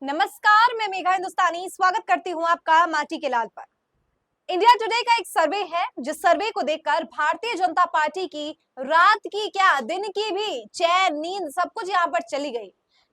नमस्कार, मैं मेघा हिंदुस्तानी स्वागत करती हूँ आपका माटी के लाल पर। इंडिया टुडे का एक सर्वे है, जिस सर्वे को देखकर भारतीय जनता पार्टी की रात की क्या दिन की भी चैन नींद सब कुछ यहाँ पर चली गई।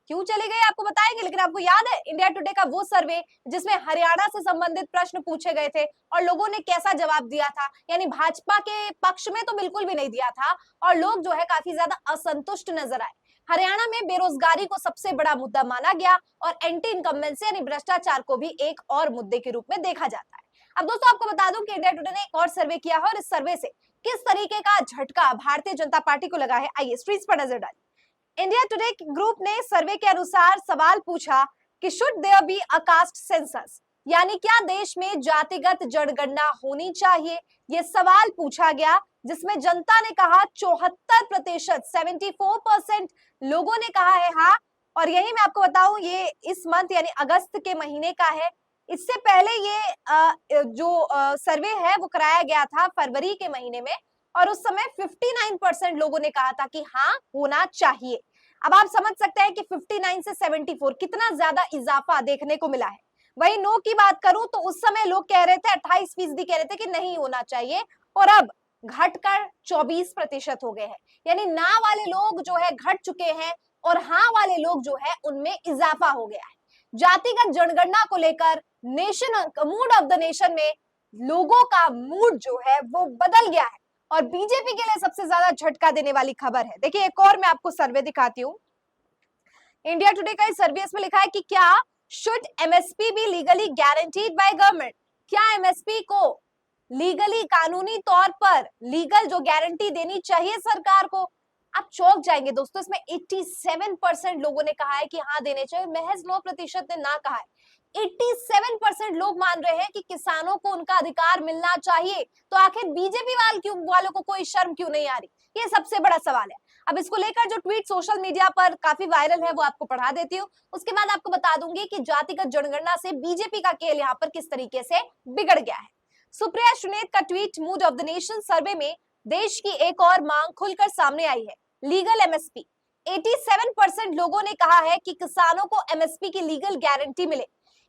क्यों चली गई आपको बताएंगे, लेकिन आपको याद है इंडिया टुडे का वो सर्वे जिसमें हरियाणा से संबंधित प्रश्न पूछे गए थे और लोगों ने कैसा जवाब दिया था? यानी भाजपा के पक्ष में तो बिल्कुल भी नहीं दिया था और लोग जो है काफी ज्यादा असंतुष्ट नजर आए। हरियाणा में बेरोजगारी को सबसे बड़ा मुद्दा माना गया और एंटी इनकम्बेंसी यानी भ्रष्टाचार को भी एक और मुद्दे के रूप में देखा जाता है। अब दोस्तों आपको बता दूं कि इंडिया टुडे ने एक और सर्वे किया है और इस सर्वे से किस तरीके का झटका भारतीय जनता पार्टी को लगा है, आइए स्क्रीन पर नजर डालिए। इंडिया टुडे ग्रुप ने सर्वे के अनुसार सवाल पूछा कि should there be a caste census, यानी क्या देश में जातिगत जनगणना होनी चाहिए। यह सवाल पूछा गया जिसमें जनता ने कहा 74%, 74% लोगों ने कहा है हाँ। और यही मैं आपको बताऊं, ये इस मंथ यानी अगस्त के महीने का है। इससे पहले ये जो सर्वे है वो कराया गया था फरवरी के महीने में और उस समय 59% लोगों ने कहा था कि हाँ होना चाहिए। अब आप समझ सकते हैं कि 59 से 74 कितना ज्यादा इजाफा देखने को मिला है। वही नो की बात करूं तो उस समय लोग कह रहे थे 28% कह रहे थे कि नहीं होना चाहिए और अब घटकर 24% हो गए हैं। यानी ना वाले लोग जो है घट चुके हैं और हाँ वाले लोग जो है उनमें इजाफा हो गया है। जातिगत जनगणना को लेकर nation mood off the nation में लोगों का मूड जो है वो बदल गया है और बीजेपी के लिए सबसे ज्यादा झटका देने वाली खबर है। देखिए एक और मैं आपको सर्वे दिखाती हूँ। इंडिया टुडे का इस सर्वे में लिखा है कि क्या should MSP be legally guaranteed by government, क्या एमएसपी को लीगली कानूनी तौर पर लीगल जो गारंटी देनी चाहिए सरकार को। आप चौंक जाएंगे दोस्तों, इसमें 87% लोगों ने कहा है कि हाँ देने चाहिए, महज 9% ने ना कहा है। 87% लोग मान रहे हैं कि किसानों को उनका अधिकार मिलना चाहिए। तो आखिर बीजेपी वालों को कोई शर्म क्यों नहीं आ रही, ये सबसे बड़ा सवाल है। अब इसको लेकर जो ट्वीट सोशल मीडिया पर काफी वायरल है वो आपको पढ़ा देती हूँ, उसके बाद आपको बता दूंगी कि जातिगत जनगणना से बीजेपी का खेल यहाँ पर किस तरीके से बिगड़ गया है। सुप्रिया सुनेत का tweet mood off the nation सर्वे में देश की एक और मांग खुलकर सामने आई है, लीगल एमएसपी। 87% लोगों ने कहा है कि किसानों को एमएसपी की लीगल गारंटी मिले।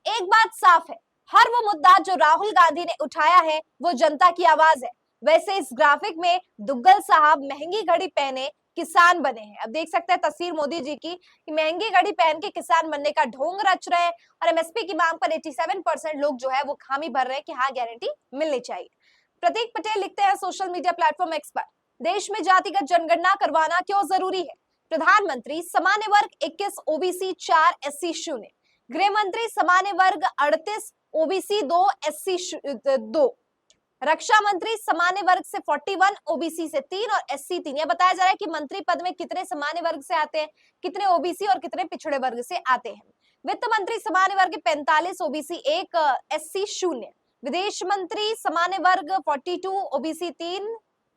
एक बात साफ है, हर वो मुद्दा जो राहुल गांधी ने उठाया है वो जनता की आवाज है। वैसे इस ग्राफिक में दुग्गल साहब महंगी घड़ी पहने किसान बने हैं। अब देख सकते हैं तस्वीर मोदी जी की कि महंगी घड़ी पहन के किसान बनने का ढोंग रच रहे हैं और एमएसपी की मांग पर 87% लोग जो है वो खामी भर रहे हैं कि हाँ गारंटी मिलनी चाहिए। प्रतीक पटेल लिखते हैं सोशल मीडिया प्लेटफॉर्म एक्स पर, देश में जातिगत जनगणना करवाना क्यों जरूरी है। प्रधानमंत्री सामान्य वर्ग 21, ओबीसी 4, एससी 0। गृह मंत्री सामान्य वर्ग 38, ओबीसी 2, एससी 2। रक्षा मंत्री सामान्य वर्ग से 41, ओबीसी से 3 और एससी 3। यह बताया जा रहा है कि मंत्री पद में कितने सामान्य वर्ग से आते हैं, कितने ओबीसी और कितने पिछड़े वर्ग से आते हैं। वित्त मंत्री सामान्य वर्ग 45, ओबीसी 1, एससी 0। विदेश मंत्री सामान्य वर्ग 42, ओबीसी 3,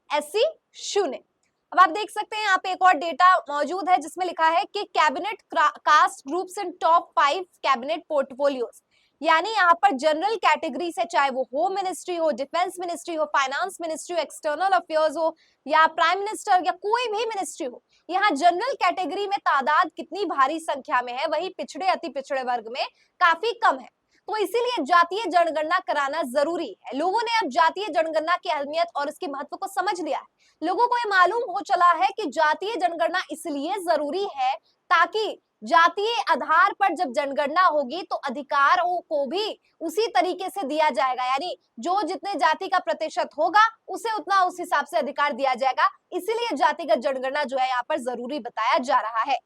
एससी 0। अब आप देख सकते हैं यहाँ पे एक और डेटा मौजूद है जिसमें लिखा है कि cabinet caste groups in top 5 cabinet portfolios, यानी यहाँ पर जनरल कैटेगरी से, चाहे वो होम मिनिस्ट्री हो, डिफेंस मिनिस्ट्री हो, फाइनेंस मिनिस्ट्री हो, एक्सटर्नल अफेयर्स हो या प्राइम मिनिस्टर या कोई भी मिनिस्ट्री हो, यहाँ जनरल कैटेगरी में तादाद कितनी भारी संख्या में है, वही पिछड़े अति पिछड़े वर्ग में काफी कम है। तो इसीलिए जातीय जनगणना कराना जरूरी है। लोगों ने अब जातीय जनगणना की अहमियत और इसके महत्व को समझ लिया है। लोगों को ये मालूम हो चला है कि जातीय जनगणना इसलिए जरूरी है ताकि जातीय आधार पर जब जनगणना होगी तो अधिकारों को भी उसी तरीके से दिया जाएगा, यानी जो जितने जाति का प्रतिशत होगा उसे उतना उस हिसाब से अधिकार दिया जाएगा। इसीलिए जातिगत जनगणना जो है यहाँ पर जरूरी बताया जा रहा है।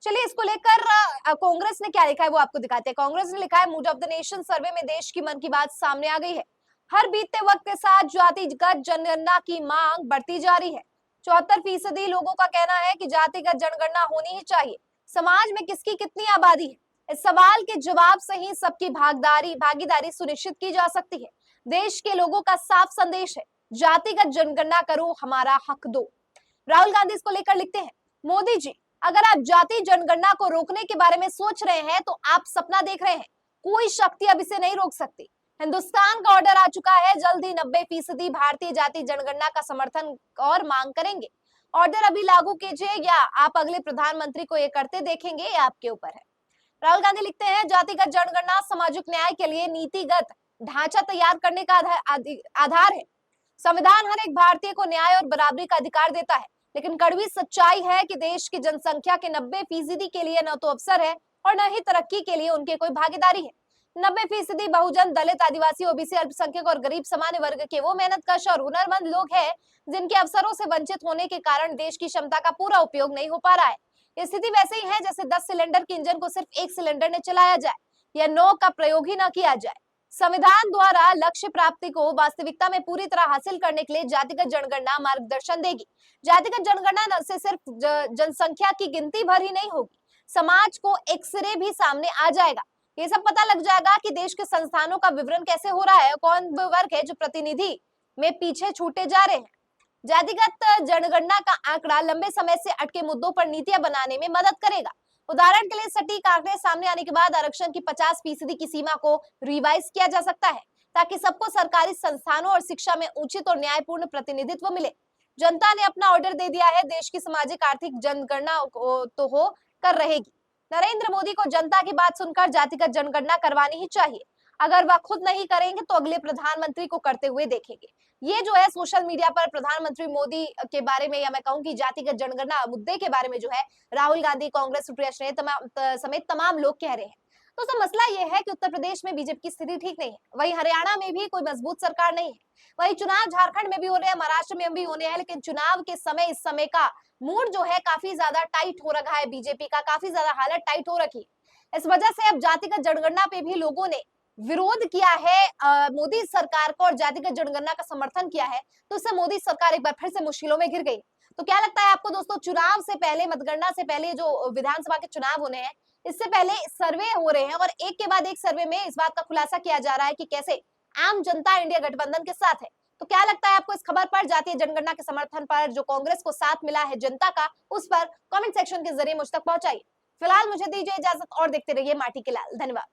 चलिए इसको लेकर कांग्रेस ने क्या लिखा है वो आपको दिखाते हैं। कांग्रेस ने लिखा है मूड ऑफ द नेशन सर्वे में देश की मन की बात सामने आ गई है। हर बीतते वक्त के साथ जातिगत जनगणना की मांग बढ़ती जा रही है। 74% लोगों का कहना है कि जातिगत जनगणना होनी ही चाहिए। समाज में किसकी कितनी आबादी है, इस सवाल के जवाब से ही सबकी भागीदारी सुनिश्चित की जा सकती है। देश के लोगों का साफ संदेश है, जातिगत जनगणना करो, हमारा हक दो। राहुल गांधी इसको लेकर लिखते हैं, मोदी जी अगर आप जाति जनगणना को रोकने के बारे में सोच रहे हैं तो आप सपना देख रहे हैं, कोई शक्ति अब इसे नहीं रोक सकती। हिंदुस्तान का ऑर्डर आ चुका है, जल्द ही 90% भारतीय जाति जनगणना का समर्थन और मांग करेंगे। ऑर्डर अभी लागू कीजिए या आप अगले प्रधानमंत्री को ये करते देखेंगे, ये आपके ऊपर है। राहुल गांधी लिखते हैं, जातिगत जनगणना सामाजिक न्याय के लिए नीतिगत ढांचा तैयार करने का आधार है। संविधान हर एक भारतीय को न्याय और बराबरी का अधिकार देता है, लेकिन कड़वी सच्चाई है कि देश की जनसंख्या के 90% के लिए न तो अवसर है और न ही तरक्की के लिए उनकी कोई भागीदारी है। 90% बहुजन, दलित, आदिवासी, ओबीसी, अल्पसंख्यक और गरीब सामान्य वर्ग के वो मेहनतकश और हुनरमंद लोग हैं जिनके अवसरों से वंचित होने के कारण देश की क्षमता का पूरा उपयोग नहीं हो पा रहा है। स्थिति वैसे ही है जैसे 10 सिलेंडर के इंजन को सिर्फ एक सिलेंडर ने चलाया जाए या 9 का प्रयोग ही न किया जाए। संविधान द्वारा लक्ष्य प्राप्ति को वास्तविकता में पूरी तरह हासिल करने के लिए जातिगत जनगणना मार्गदर्शन देगी। जातिगत जनगणना से सिर्फ जनसंख्या की गिनती भर ही नहीं होगी, समाज को एक्सरे भी सामने आ जाएगा। ये सब पता लग जाएगा कि देश के संस्थानों का विवरण कैसे हो रहा है, कौन वो वर्ग है जो प्रतिनिधि में पीछे छूटे जा रहे हैं। जातिगत जनगणना का आंकड़ा लंबे समय से अटके मुद्दों पर नीतियां बनाने में मदद करेगा। उदाहरण के लिए सटीक आंकड़े सामने आने के बाद आरक्षण की 50% की सीमा को रिवाइज किया जा सकता है, ताकि सबको सरकारी संस्थानों और शिक्षा में उचित और न्यायपूर्ण प्रतिनिधित्व मिले। जनता ने अपना ऑर्डर दे दिया है, देश की सामाजिक आर्थिक जनगणना तो हो कर रहेगी। नरेंद्र मोदी को जनता की बात सुनकर जातिगत जनगणना करवानी ही चाहिए। अगर वह खुद नहीं करेंगे तो अगले प्रधानमंत्री को करते हुए देखेंगे। ये जो है सोशल मीडिया पर प्रधानमंत्री मोदी के बारे में, या मैं कहूं कि जातिगत जनगणना मुद्दे के बारे में जो है राहुल गांधी, कांग्रेस सुप्रिया समेत तमाम लोग कह रहे हैं। तो सब मसला ये है कि उत्तर प्रदेश में बीजेपी की स्थिति ठीक नहीं है, वहीं हरियाणा में भी कोई मजबूत सरकार नहीं है, वही चुनाव झारखंड में भी हो रहे हैं, महाराष्ट्र में भी होने हैं, लेकिन चुनाव के समय इस समय का मूड जो है काफी ज्यादा टाइट हो रखा है, बीजेपी का काफी ज्यादा हालत टाइट हो रखी है। इस वजह से अब जातिगत जनगणना पे भी लोगों ने विरोध किया है, मोदी सरकार को, और जातिगत जनगणना का समर्थन किया है, तो इससे मोदी सरकार एक बार फिर से मुश्किलों में घिर गई। तो क्या लगता है आपको दोस्तों, चुनाव से पहले, मतगणना से पहले जो विधानसभा के चुनाव होने हैं, इससे पहले सर्वे हो रहे हैं और एक के बाद एक सर्वे में इस बात का खुलासा किया जा रहा है कि कैसे आम जनता इंडिया गठबंधन के साथ है। तो क्या लगता है आपको इस खबर पर, जातीय जनगणना के समर्थन पर जो कांग्रेस को साथ मिला है जनता का, उस पर कमेंट सेक्शन के जरिए मुझ तक पहुंचाइए। फिलहाल मुझे दीजिए इजाजत और देखते रहिए माटी के लाल। धन्यवाद।